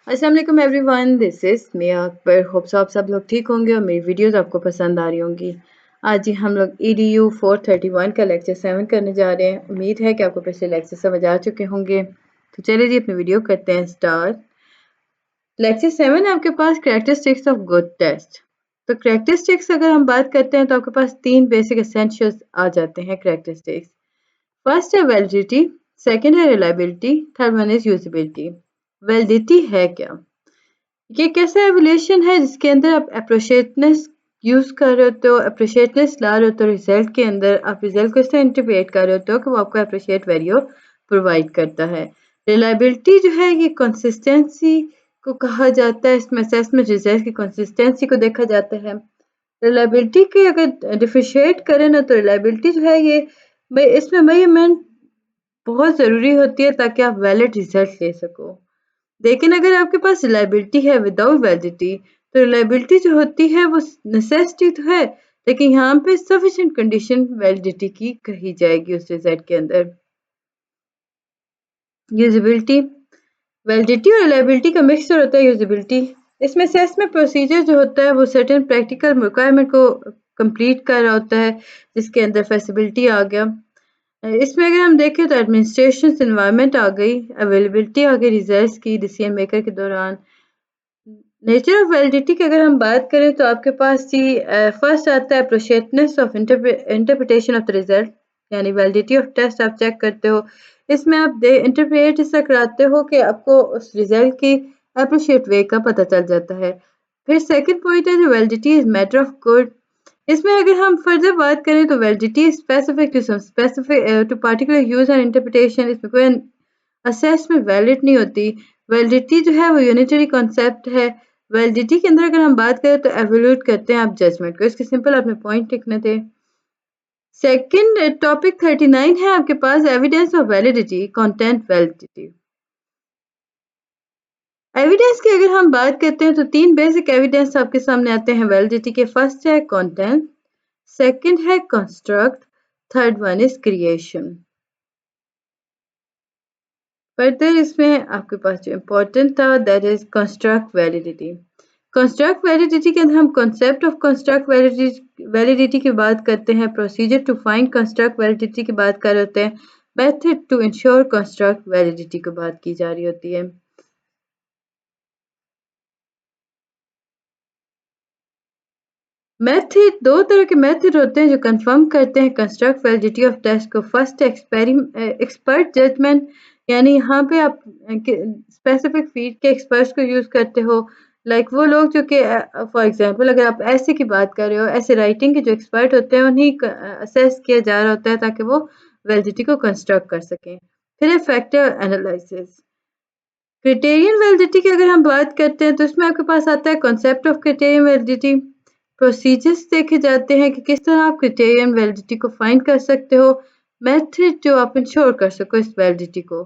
अस्सलाम वालेकुम everyone, this is Miya Akbar. Hopes आप सब लोग ठीक होंगे और मेरी वीडियोस आपको पसंद आ रही होंगी। आज ही हम लोग EDU 431 का लेक्चर 7 करने जा रहे हैं। उम्मीद है कि आपको पिछले लेक्चर समझ आ चुके होंगे। तो चलिए जी अपनी वीडियो करते हैं स्टार्ट। लेक्चर 7 है आपके पास कैरेक्टरिस्टिक्स ऑफ गुड टेस्ट। तो कैरेक्टरिस्टिक्स अगर हम बात करते हैं तो आपके पास 3 बेसिक एसेंशियल्स आ जाते हैं कैरेक्टरिस्टिक्स। फर्स्ट है वैलिडिटी, सेकंड है reliability, third one is usability. Validity है क्या? ये कैसा एवोल्यूशन है जिसके अंदर आप अप्रिशिएटनेस यूज कर रहे होते हो, अप्रिशिएटनेस ला रहे होते हो रिजल्ट के अंदर। आप रिजल्ट को इस तरह इंटरप्रेट कर रहे होते हो कि वो आपको अप्रिशिएट वैल्यू प्रोवाइड करता है। रिलायबिलिटी जो है ये कंसिस्टेंसी को कहा जाता है। इसमें असेसमेंट रिजल्ट की कंसिस्टेंसी को देखा जाता है। रिलायबिलिटी की अगर डिफरेंशिएट करें ना तो रिलायबिलिटी जो है ये इसमें मेजरमेंट बहुत ज़रूरी होती है ताकि आप वैलिड रिजल्ट ले सको। लेकिन अगर आपके पास रिलायबिलिटी है विदाउट वैलिडिटी, तो रिलायबिलिटी जो होती है वो नेसेसिटी तो है, लेकिन यहाँ पे सफिशिएंट कंडीशन वैलिडिटी की कही जाएगी उस रिजल्ट के अंदर। यूजेबिलिटी, वैलिडिटी और रिलायबिलिटी का मिक्सचर होता है यूजेबिलिटी। इसमें असेसमेंट प्रोसीजर जो होता है वो सर्टेन प्रैक्टिकल रिक्वायरमेंट को कंप्लीट कर रहा होता है, जिसके अंदर फेसिबिलिटी आ गया। इसमें अगर हम देखें तो एडमिनिस्ट्रेशन एनवायरनमेंट आ गई, अवेलेबिलिटी आ गई रिजल्ट्स की डिसीजन मेकर के दौरान। नेचर ऑफ वैलिडिटी की अगर हम बात करें तो आपके पास जी फर्स्ट आता है appropriateness of interpretation of the result, यानी वैलिडिटी ऑफ टेस्ट आप चेक करते हो। इसमें आप इंटरप्रेट इससे कराते हो कि आपको उस रिजल्ट की अप्रिशिएट वे का पता चल जाता है। फिर सेकंड पॉइंट है जो validity is matter of good. इसमें अगर हम फर्दर बात करें तो validity specific to some specific to particular use and interpretation. इसमें कोई असेसमेंट वैलिड नहीं होती। वैलिडिटी जो है वो यूनिटरी कॉन्सेप्ट है। वैलिडिटी के अंदर अगर हम बात करें तो एवोल्यूट करते हैं आप जजमेंट को। इसके सिंपल आपने पॉइंट लिखने थे। सेकंड टॉपिक 39 है आपके पास evidence of validity, content validity. Evidence की अगर हम बात करते हैं तो 3 बेसिक एविडेंस आपके सामने आते हैं वैलिडिटी के। फर्स्ट है कंटेंट, सेकंड है construct, third one is creation. Further इसमें आपके पास जो इम्पोर्टेंट था that is construct validity. Construct validity के अंदर हम कॉन्सेप्ट ऑफ कंस्ट्रक्ट वैलिडिटी की बात करते हैं, procedure to find construct validity की बात कर रहे होते हैं, method to ensure construct validity की बात की जा रही होती है। मेथड, दो तरह के मेथड होते हैं जो कंफर्म करते हैं कंस्ट्रक्ट वैलिडिटी ऑफ टेस्ट को। फर्स्ट एक्सपर्ट जजमेंट, यानी यहाँ पे आप स्पेसिफिक फील्ड के एक्सपर्ट्स को यूज करते हो। लाइक वो लोग जो कि फॉर एग्जांपल अगर आप ऐसे की बात कर रहे हो, ऐसे राइटिंग के जो एक्सपर्ट होते हैं उन्हीं असेस किया जा रहा होता है ताकि वो वैलिडिटी को कंस्ट्रक्ट कर सकें। फिर है फैक्टर एनालिसिस। क्रिटेरियन वैलिडिटी की अगर हम बात करते हैं तो इसमें आपके पास आता है concept of criterion validity. Procedures देखे जाते हैं कि किस तरह आप क्रिटेरियन वैलिडिटी को फाइंड कर सकते हो, मेथड जो आप इंश्योर कर सको इस वैलिडिटी को।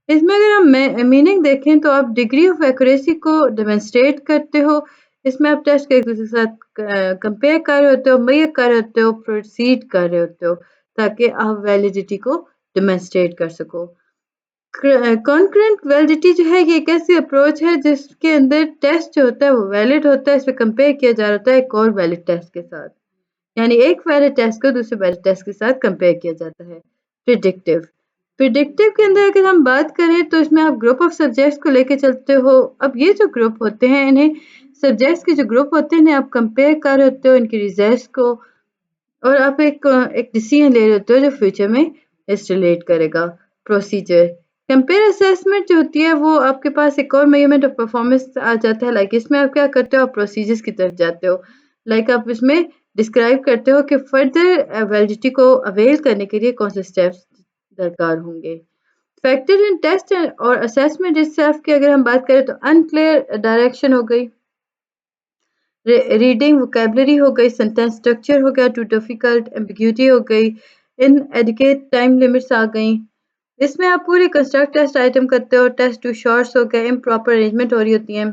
इसमें अगर हम मीनिंग देखें तो आप डिग्री ऑफ एक्यूरेसी को डेमोन्स्ट्रेट करते हो। इसमें आप टेस्ट के एक दूसरे के साथ कंपेयर कर रहे होते हो, मेजर कर रहे होते हो, प्रोसीड कर रहे होते हो ताकि आप वैलिडिटी को डेमोन्स्ट्रेट कर सको। कॉन्करेंट वैलिडिटी जो है ये एक ऐसी अप्रोच है जिसके अंदर टेस्ट जो होता है वो वैलिड होता है, इसमें कंपेयर किया जा रहा होता है एक और वैलिड टेस्ट के साथ, यानी एक वैलिड टेस्ट को दूसरे वैलिड टेस्ट के साथ कंपेयर किया जाता है। प्रिडिक्टिव, प्रिडिक्टिव के अंदर अगर हम बात करें तो इसमें आप ग्रुप ऑफ सब्जेक्ट्स को लेके चलते हो। अब ये जो ग्रुप होते हैं इन्हें सब्जेक्ट्स के जो ग्रुप होते हैं इन्हें आप कंपेयर कर रहे होते हो इनके रिजल्ट्स को, और आप एक डिसीजन ले रहे होते हो जो फ्यूचर में इस रिलेट करेगा। प्रोसीजर, कंपेयर असेसमेंट जो होती है वो आपके पास एक और मेजरमेंट ऑफ परफॉर्मेंस आ जाता है। लाइक इसमें आप क्या करते हो, आप प्रोसीजर्स की तरफ जाते हो। लाइक आप इसमें डिस्क्राइब करते हो कि फर्दर वैलिडिटी को अवेल करने के लिए कौन से स्टेप्स दरकार होंगे। फैक्टर इन टेस्ट और असेसमेंट इटसेल्फ की अगर हम बात करें तो अनक्लियर डायरेक्शन हो गई, रीडिंग वोकेबलरी हो गई, सेंटेंस स्ट्रक्चर हो गया टू डिफिकल्ट, एम्बिग्यूटी हो गई, इनएडिक्वेट टाइम लिमिट्स आ गई। इसमें आप पूरे कंस्ट्रक्ट टेस्ट आइटम करते हो, टेस्ट टू शॉर्ट्स हो गए, इम्प्रॉपर अरेंजमेंट हो रही होती है।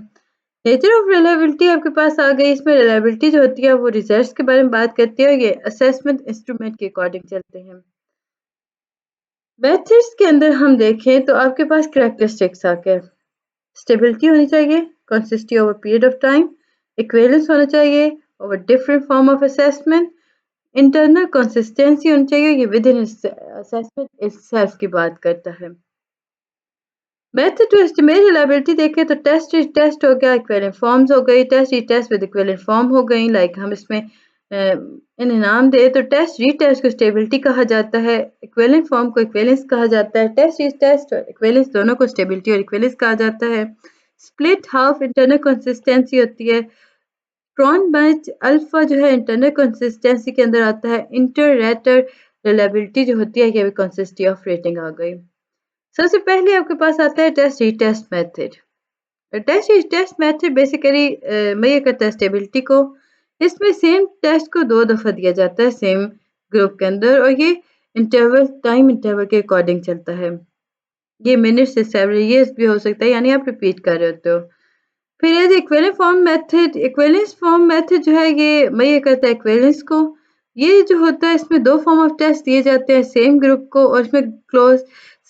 नेचर ऑफ रिलायबिलिटी आपके पास आ गई। इसमें रिलायबिलिटी जो होती है वो रिजल्ट्स के बारे में बात करती है, ये असेसमेंट इंस्ट्रूमेंट के अकॉर्डिंग चलते हैं। मेथड्स के अंदर हम देखें तो आपके पास कैरेक्टरिस्टिक्स आ गए। स्टेबिलिटी होनी चाहिए, consistency over period of time, equivalence होना चाहिए over different form of assessment, internal consistency होनी चाहिए, ये विद इन असेसमेंट इटसेल्फ की बात करता है। मेथड टू एस्टिमेट रिलायबिलिटी देखें तो टेस्ट टेस्ट हो गया, इक्विवेलेंट फॉर्म्स हो गई, test test with equivalent form हो गई। लाइक हम इसमें इन्हें नाम दे तो टेस्ट टेस्ट को स्टेबिलिटी कहा जाता है, इक्विवेलेंट फॉर्म को इक्विवेलेंस कहा जाता है, टेस्ट टेस्ट और इक्विवेलेंस दोनों को स्टेबिलिटी और इक्विवेलेंस कहा जाता है। स्प्लिट हाफ इंटरनल कंसिस्टेंसी होती है। ट्रॉन बैच अल्फा जो है इंटरनल कंसिस्टेंसी के अंदर आता है। इंटर रेटर रिलायबिलिटी जो होती है ये भी कंसिस्टेंसी ऑफ रेटिंग आ गई। सबसे पहले आपके पास आता है test retest method. Test retest method basically measure करता है स्टेबिलिटी को। इसमें सेम टेस्ट को 2 दफ़ा दिया जाता है सेम ग्रुप के अंदर और ये इंटरवल टाइम इंटरवल के अकॉर्डिंग चलता है। ये मिनट से सेवरल ईयर्स भी हो सकता है, यानी आप रिपीट कर रहे होते हो। फिर ये equivalent form method, equivalence form method जो है ये मेजर करता है इक्विवेलेंस को। ये जो होता है इसमें 2 फॉर्म ऑफ टेस्ट दिए जाते हैं सेम ग्रुप को और इसमें क्लोज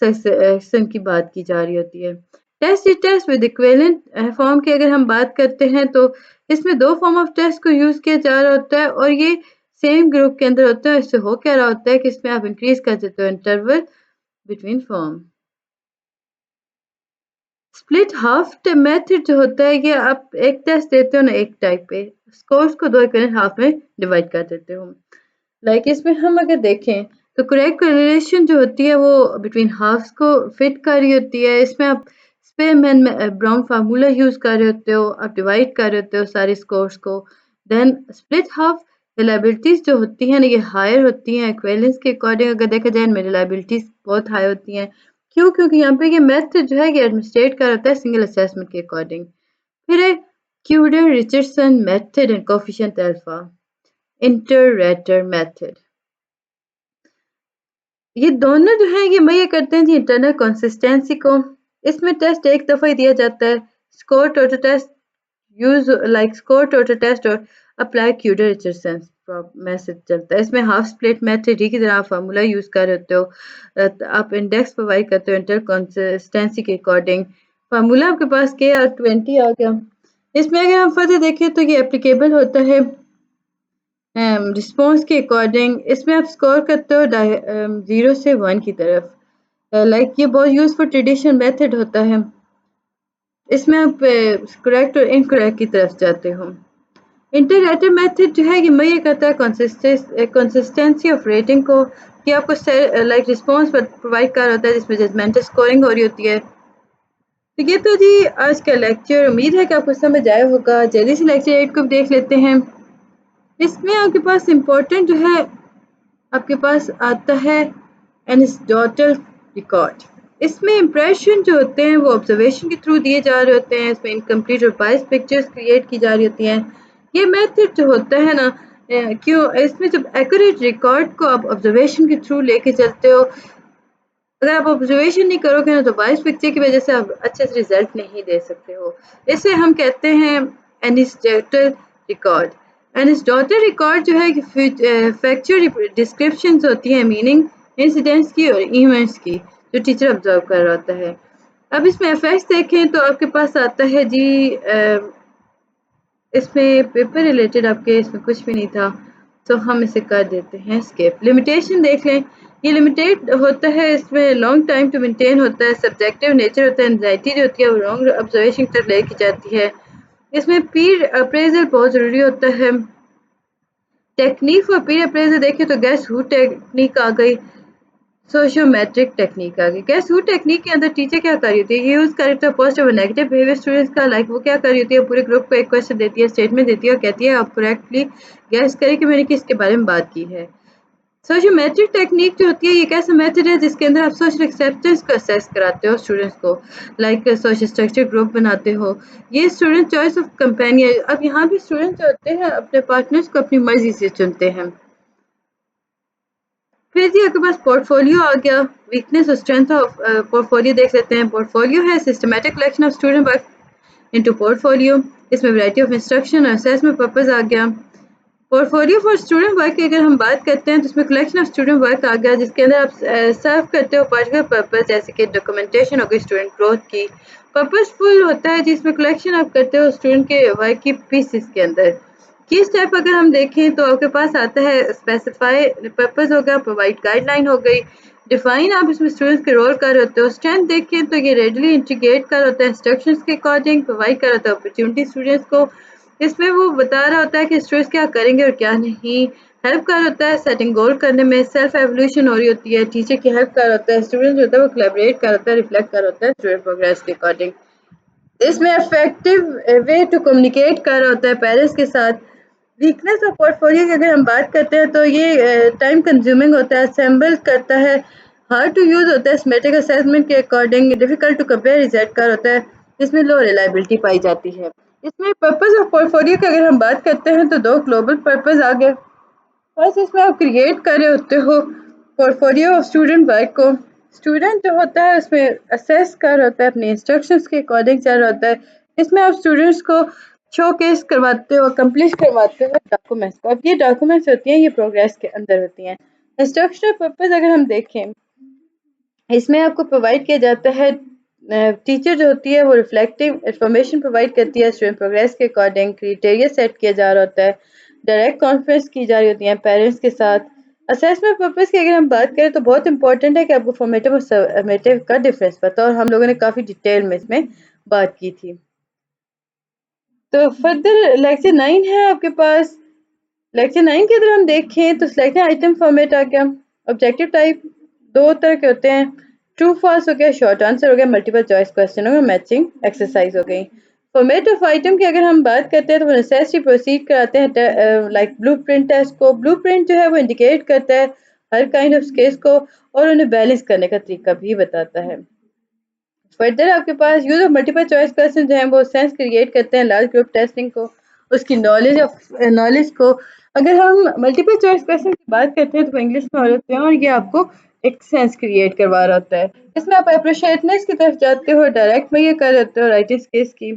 सक्सेशन की बात की जा रही होती है। Test test with equivalent form की अगर हम बात करते हैं तो इसमें 2 फॉर्म ऑफ टेस्ट को यूज किया जा रहा होता है और ये सेम ग्रुप के अंदर होता है। इससे हो क्या रहा होता है कि इसमें आप इंक्रीज कर देते हो interval between form. Split half method जो होता है ये आप एक टेस्ट देते हो ना एक टाइप पे, स्कोर्स को 2 इक्विवेलेंट हाफ में डिवाइड कर देते हो। लाइक इसमें हम अगर देखें तो करेक्ट कोरिलेशन जो होती है वो बिटवीन हाफ्स को फिट कर रही होती है। इसमें आप स्पेरमैन ब्राउन फार्मूला यूज कर रहे होते हो, आप डिवाइड कर रहे होते हो सारे स्कोर्स को। देन स्प्लिट हाफ रिलायबिलिटीज जो होती हैं ना ये हायर होती हैं इक्विवेलेंस के अकॉर्डिंग। अगर देखा जाए इनमें रिलायबिलिटीज बहुत हाई होती हैं। क्यों? क्योंकि यहाँ पे ये मेथड जो है ये एडमिनिस्ट्रेट कर होता है सिंगल असेसमेंट के अकॉर्डिंग। फिर है Kuder Richardson method and coefficient alpha. Inter rater method, ये दोनों जो है ये मेजर करते हैं जी इंटरनल कंसिस्टेंसी को। इसमें टेस्ट एक दफ़ा ही दिया जाता है। Score total test use like score total test और अप्लाई क्यूडर रिचर्डसन मैसेज चलता है। इसमें हाफ स्प्लिट मेथड की तरह आप फार्मूला यूज कर रहे होते हो। आप इंडेक्स प्रोवाइड करते हो इंटर कंसिस्टेंसी के अकॉर्डिंग। फार्मूला आपके पास KR20 आ गया। इसमें अगर हम फर्दर देखें तो ये एप्लीकेबल होता है रिस्पॉन्स के अकॉर्डिंग। इसमें आप स्कोर करते हो 0 से 1 की तरफ। लाइक ये बहुत यूजफुल ट्रेडिशनल मेथड होता है। इसमें आप करेक्ट और इनकरेक्ट की तरफ जाते हो। इंटररेटर मेथड जो है ये मेजर करता है कंसिस्टेंसी ऑफ रेटिंग को, कि आपको लाइक रिस्पॉन्स प्रोवाइड कर होता है जिसमें जजमेंटल स्कोरिंग हो रही होती है। तो ये तो जी आज का लेक्चर, उम्मीद है कि आपको समझ आया होगा। जल्दी से लेक्चर 8 को भी देख लेते हैं। इसमें आपके पास इम्पोर्टेंट जो है आपके पास आता है एनिस्टोटल रिकॉर्ड। इसमें इंप्रेशन जो होते हैं वो ऑब्जर्वेशन के थ्रू दिए जा रहे होते हैं। इसमें इनकम्प्लीट और बायस पिक्चर्स क्रिएट की जा रही होती हैं। ये मेथड जो होता है ना क्यों इसमें जब एक्यूरेट रिकॉर्ड को आप ऑब्जर्वेशन के थ्रू लेके चलते हो, अगर आप ऑब्जर्वेशन नहीं करोगे ना तो बायस पिक्चर की वजह से आप अच्छे से रिजल्ट नहीं दे सकते हो। इसे हम कहते हैं एनिस्टोटल रिकॉर्ड। एनिस्टोटल रिकॉर्ड जो है कि फैक्चुअल डिस्क्रिप्शंस होती हैं मीनिंग इंसिडेंट्स की और इवेंट्स की जो टीचर ऑब्जर्व कर रहा होता है। अब इसमें इफेक्ट्स देखें तो आपके पास आता है जी इसमें पेपर रिलेटेड आपके इसमें कुछ भी नहीं था तो हम इसे कर देते हैं स्किप। लिमिटेशन देख लें, ये लिमिटेड होता है, इसमें लॉन्ग टाइम टू मेंटेन होता है, सब्जेक्टिव नेचर होता है, एंजाइटी जो होती है वो लॉन्ग ऑब्जर्वेशन की तरफ लेके जाती है। इसमें पीर अप्रेजल बहुत ज़रूरी होता है। टेक्निक फॉर पीर अप्रेजल देखें तो गेस हू टेक्निक आ गई, सोशियोमेट्रिक टेक्निक आ गई। गेस हू टेक्निक के अंदर टीचर क्या कर रही होती है, ये यूज कर रही है पॉजिटिव और नेगेटिव बिहेवियर स्टूडेंट्स का। लाइक वो क्या कर रही होती है, पूरे ग्रुप को एक क्वेश्चन देती है, स्टेटमेंट देती है और कहती है आप करेक्टली गेस करें कि मैंने किसके बारे में बात की है। सोशियोमेट्रिक टेक्निक जो होती है ये एक ऐसा मेथड है जिसके अंदर आप सोशल एक्सेप्टेंस को असेस कराते हो स्टूडेंट्स को। लाइक सोशल स्ट्रक्चर ग्रुप बनाते हो। ये स्टूडेंट चॉइस ऑफ कंपेनियन, अब यहाँ भी स्टूडेंट जो होते हैं अपने पार्टनर्स को अपनी मर्जी से चुनते हैं। फिर जी आपके पास पोर्टफोलियो आ गया। वीकनेस और स्ट्रेंथ ऑफ पोर्टफोलियो देख लेते हैं। पोर्टफोलियो है systematic collection of student work into portfolio. इसमें वैरायटी ऑफ इंस्ट्रक्शन और असेसमेंट पर्पस आ गया। पोर्टफोलियो फॉर स्टूडेंट वर्क की अगर हम बात करते हैं तो इसमें कलेक्शन ऑफ स्टूडेंट वर्क आ गया जिसके अंदर आप सर्व करते हो पर्टिकुलर पर्पस, जैसे कि डॉक्यूमेंटेशन हो गई स्टूडेंट ग्रोथ की, पर्पसफुल होता है जिसमें कलेक्शन आप करते हो स्टूडेंट के वर्क की पीसेस के अंदर। की स्टेप अगर हम देखें तो आपके पास आता है स्पेसिफाई पर्पस हो गया, प्रोवाइड गाइडलाइन हो गई, डिफाइन आप इसमें स्टूडेंट्स के रोल कर होते हो। स्ट्रेंथ देखें तो ये रेडली इंटीग्रेट कर होता है इंस्ट्रक्शंस के अकॉर्डिंग, प्रोवाइड कर होता है अपॉर्चुनिटी स्टूडेंट्स को। इसमें वो बता रहा होता है कि स्टूडेंट्स क्या करेंगे और क्या नहीं। हेल्प कर होता है सेटिंग गोल करने में, सेल्फ एवोल्यूशन हो रही होती है, टीचर की हेल्प कर होता है, स्टूडेंट जो होता है वो कोलैबोरेट कर होता है, रिफ्लेक्ट कर होता है स्टूडेंट प्रोग्रेस के अकॉर्डिंग। इसमें इफेक्टिव वे टू कम्युनिकेट कर रहा होता है पेरेंट्स के साथ। वीकनेस ऑफ पोर्टफोलियो की अगर हम बात करते हैं तो ये टाइम कंज्यूमिंग होता है, असेंबल करता है, हार्ड टू यूज़ होता है, सिमेट्रिक असेसमेंट के according, difficult to compare reject कर होता है, इसमें लो रिलायबिलिटी पाई जाती है। इसमें पर्पस ऑफ पोर्टफोलियो की अगर हम बात करते हैं तो दो ग्लोबल पर्पस आ गए। बस इसमें आप क्रिएट कर रहे होते हो पोर्टफोलियो ऑफ स्टूडेंट वर्क को। स्टूडेंट जो होता है उसमें असेस कर होता है, अपने इंस्ट्रक्शंस के अकॉर्डिंग चल रहा होता है। इसमें आप स्टूडेंट्स को शोकेस करवाते हो, कंप्लीट करवाते हो डॉक्यूमेंट्स को। अब ये डॉक्यूमेंट्स होती हैं ये प्रोग्रेस के अंदर होती हैं। इंस्ट्रक्शनल पर्पस अगर हम देखें, इसमें आपको प्रोवाइड किया जाता है, टीचर जो होती है वो रिफ्लेक्टिव इंफॉर्मेशन प्रोवाइड करती है स्टूडेंट प्रोग्रेस के अकॉर्डिंग, क्राइटेरिया सेट किया जा रहा होता है, डायरेक्ट कॉन्फ्रेंस की जा रही होती है पेरेंट्स के साथ। असेसमेंट पर्पस की अगर हम बात करें तो बहुत इंपॉर्टेंट है कि आपको फॉर्मेटिव और समेटिव का डिफरेंस पता हो, और हम लोगों ने काफ़ी डिटेल में इसमें बात की थी। तो फर्दर लेक्चर 9 है आपके पास। लेक्चर 9 के अंदर हम देखें तो सिलेक्शन आइटम फॉर्मेट आ गया। ऑब्जेक्टिव टाइप दो तरह के होते हैं, ट्रू फॉल्स हो गया, शॉर्ट आंसर हो गया, मल्टीपल चॉइस क्वेश्चन हो गया, मैचिंग एक्सरसाइज हो गई। फॉर्मेट ऑफ आइटम की अगर हम बात करते हैं तो वो नेसेसरी प्रोसीड कराते हैं लाइक ब्लूप्रिंट टेस्ट को। ब्लूप्रिंट जो है वो इंडिकेट करता है हर काइंड ऑफ स्किल्स को और उन्हें बैलेंस करने का तरीका भी बताता है। फर्दर आपके पास use of multiple choice question जो हैं वो सेंस क्रिएट करते हैं लार्ज ग्रुप टेस्टिंग को, उसकी नॉलेज को। अगर हम मल्टीपल चॉइस क्वेश्चन की बात करते हैं तो वो इंग्लिश में हो रहे हैं और ये आपको एक सेंस क्रिएट करवा रहा होता है। इसमें आप अप्रोप्रिएटनेस की तरफ जाते हो, डायरेक्ट में ये कर रहे हो राइटिंग स्किल्स की।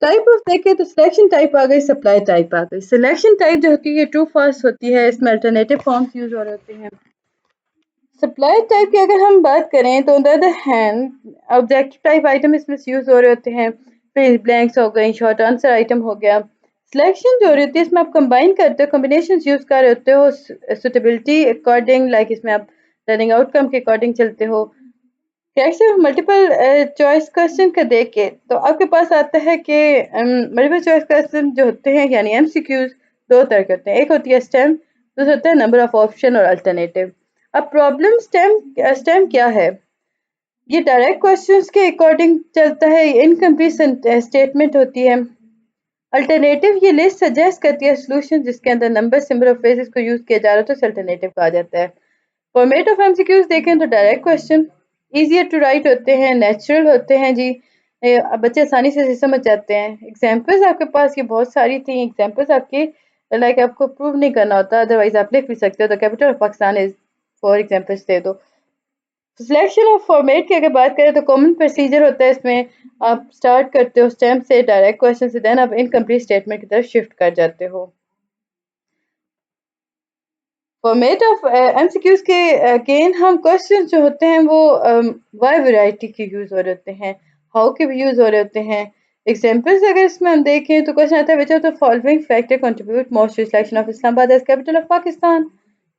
टाइप ऑफ देखें तो सिलेक्शन टाइप आ गई, सप्लाई टाइप आ गई। सिलेक्शन टाइप जो होती है ट्रू फॉल्स होती है, इसमें अल्टरनेटिव फॉर्म्स यूज हो रहे होते हैं। सप्लाई टाइप की अगर हम बात करें तो on the other hand objective type item इसमें यूज हो रहे होते हैं, फिर ब्लैंक्स हो गई, शॉर्ट आंसर आइटम हो गया। सिलेक्शन जो हो रही होती है इसमें आप कंबाइन करते हो, कॉम्बिनेशन यूज कर रहे होते हो सुटेबिलिटी अकॉर्डिंग, लाइक इसमें आप लर्निंग आउटकम के अकॉर्डिंग चलते हो। कैसे मल्टीपल चॉइस क्वेश्चन का देख के तो आपके पास आता है कि मल्टीपल चॉइस क्वेश्चन जो होते हैं यानी एमसीक्यूज दो तरह के होते हैं, एक होती है स्टेम, दूसरा होता है नंबर ऑफ ऑप्शन और अल्टरनेटिव। अब प्रॉब्लम स्टेम क्या है, ये डायरेक्ट क्वेश्चंस के अकॉर्डिंग चलता है, इनकम्प्लीट स्टेटमेंट होती है। अल्टरनेटिव ये लिस्ट सजेस्ट करती है सॉल्यूशन जिसके अंदर नंबर सिंबल और फ्रेजेस को यूज किया जा रहा है, तो इसे अल्टरनेटिव कहा जाता है। फॉर्मेट ऑफ एमसीक्यूज देखें तो direct question easier to write होते हैं, नेचुरल होते हैं जी, बच्चे आसानी से समझ जाते हैं। एग्जाम्पल्स आपके पास ये बहुत सारी थी, एग्जाम्पल्स आपके लाइक आपको प्रूव नहीं करना होता, अदरवाइज आप लिख भी सकते हो। तो capital of Pakistan is for examples दे दो। सिलेक्शन ऑफ फॉर्मेट की अगर बात करें तो कॉमन प्रोसीजर होता है इसमें, आप स्टार्ट करते हो स्टेम से, डायरेक्ट क्वेश्चन से, देन आप इनकम्प्लीट स्टेटमेंट की तरफ शिफ्ट कर जाते हो। फॉर्मेट ऑफ एमसीक्यूज के अगेन हम क्वेश्चन जो होते हैं वो वाई वैरायटी के यूज हो रहे होते हैं, हाउ के भी यूज हो रहे होते हैं। एग्जांपल्स अगर इसमें हम देखें तो क्वेश्चन आता है which of the following factor contribute most to selection of Islamabad as capital of Pakistan.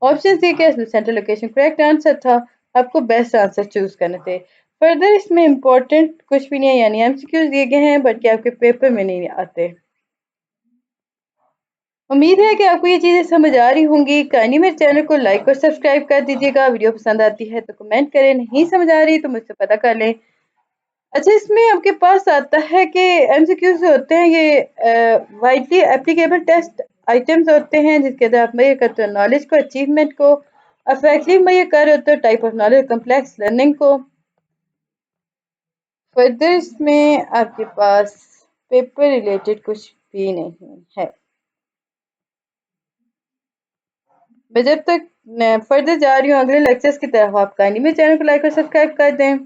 Option D के सेंट्रल लोकेशन करेक्ट आंसर था, आपको बेस्ट आंसर चूज करने थे। फर्दर इसमें इंपॉर्टेंट कुछ भी नहीं है, यानी एमसीक्यूज दिए गए हैं बल्कि आपके पेपर में नहीं आते। उम्मीद है कि आपको ये चीज़ें समझ आ रही होंगी। काइंडली मेरे चैनल को लाइक और सब्सक्राइब कर दीजिएगा। वीडियो पसंद आती है तो कमेंट करें, नहीं समझ आ रही तो मुझसे पता कर लें। अच्छा, इसमें आपके पास आता है कि एमसीक्यूज जो होते हैं ये वाइडली एप्लीकेबल टेस्ट आइटम्स होते हैं जिसके अंदर आप मेजर करते हो नॉलेज को, अचीवमेंट को, अफेक्टिव मेजर कर रहे होते हो type of knowledge, complex learning को। फर्दर इसमें आपके पास पेपर रिलेटेड कुछ भी नहीं है। मैं जब तक फर्दर जा रही हूँ अगले लेक्चर्स की तरफ, आप काइंडली मेरे चैनल को लाइक और सब्सक्राइब कर दें।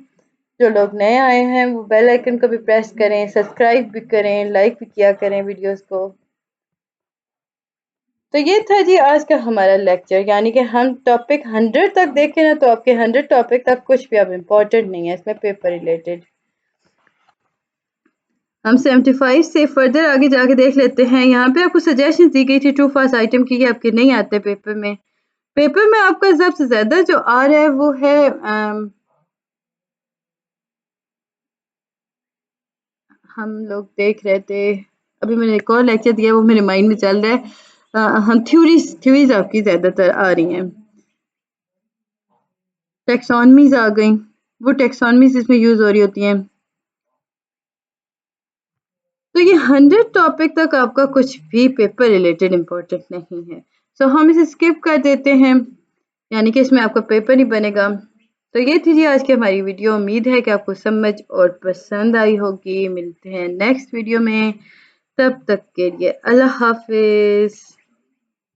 जो लोग नए आए हैं वो बेल आइकन को भी प्रेस करें, सब्सक्राइब भी करें, लाइक भी किया करें वीडियोस को। तो ये था जी आज का हमारा लेक्चर, यानी कि हम टॉपिक 100 तक देखें ना, तो आपके 100 टॉपिक तक कुछ भी अब इम्पोर्टेंट नहीं है इसमें पेपर रिलेटेड। हम 75 से फर्दर आगे जाके देख लेते हैं। यहाँ पे आपको सजेशन दी गई थी ट्रू फॉल्स आइटम की, ये आपके नहीं आते पेपर में। पेपर में आपका सबसे ज्यादा जो आ रहा है वो है हम लोग देख रहे थे, अभी मैंने एक और लेक्चर दिया वो मेरे माइंड में चल रहा है। हम थ्योरीज आपकी ज्यादातर आ रही हैं। टेक्सोनमीज आ गई, वो टेक्सोनमीज इसमें यूज हो रही होती हैं। तो ये 100 टॉपिक तक आपका कुछ भी पेपर रिलेटेड इम्पोर्टेंट नहीं है, सो हम इसे स्किप कर देते हैं, यानी कि इसमें आपका पेपर नहीं बनेगा। तो ये थी जी आज की हमारी वीडियो, उम्मीद है कि आपको समझ और पसंद आई होगी। मिलते हैं नेक्स्ट वीडियो में, तब तक के लिए अल्लाह हाफिज।